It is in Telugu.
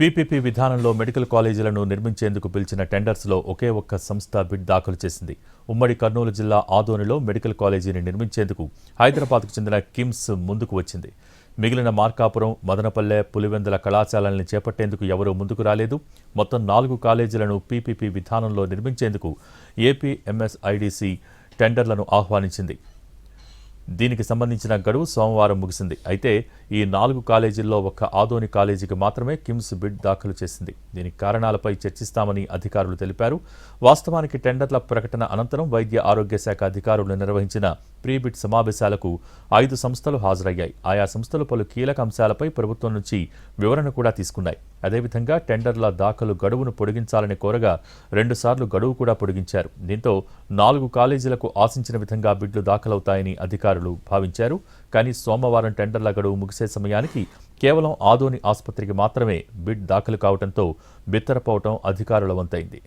పీపీపీ విధానంలో మెడికల్ కాలేజీలను నిర్మించేందుకు పిలిచిన టెండర్స్లో ఒకే ఒక్క సంస్థ బిడ్ దాఖలు చేసింది. ఉమ్మడి కర్నూలు జిల్లా ఆదోనిలో మెడికల్ కాలేజీని నిర్మించేందుకు హైదరాబాద్కు చెందిన కిమ్స్ ముందుకు వచ్చింది. మిగిలిన మార్కాపురం, మదనపల్లె, పులివెందుల కళాశాలల్ని చేపట్టేందుకు ఎవరూ ముందుకు రాలేదు. మొత్తం 4 కాలేజీలను పీపీపీ విధానంలో నిర్మించేందుకు ఏపీఎంఎస్ఐడిసి టెండర్లను ఆహ్వానించింది. దీనికి సంబంధించిన గడువు సోమవారం ముగిసింది. అయితే ఈ 4 కాలేజీల్లో ఒక్క ఆదోని కాలేజీకి మాత్రమే కిమ్స్ బిడ్ దాఖలు చేసింది. దీనికి కారణాలపై చర్చిస్తామని అధికారులు తెలిపారు. వాస్తవానికి టెండర్ల ప్రకటన అనంతరం వైద్య ఆరోగ్య శాఖ అధికారులు నిర్వహించిన ప్రీ బిడ్ సమావేశాలకు 5 సంస్థలు హాజరయ్యాయి. ఆయా సంస్థలు పలు కీలక అంశాలపై ప్రభుత్వం నుంచి వివరణ కూడా తీసుకున్నాయి. అదేవిధంగా టెండర్ల దాఖలు గడువును పొడిగించాలని కోరగా 2 సార్లు గడువు కూడా పొడిగించారు. దీంతో 4 కాలేజీలకు ఆశించిన విధంగా బిడ్లు దాఖలవుతాయని అధికారులు భావించారు. కానీ సోమవారం టెండర్ల గడువు ముగిసే సమయానికి కేవలం ఆదోని ఆసుపత్రికి మాత్రమే బిడ్ దాఖలు కావడంతో బిత్తరపోవటం అధికారుల వంతైంది.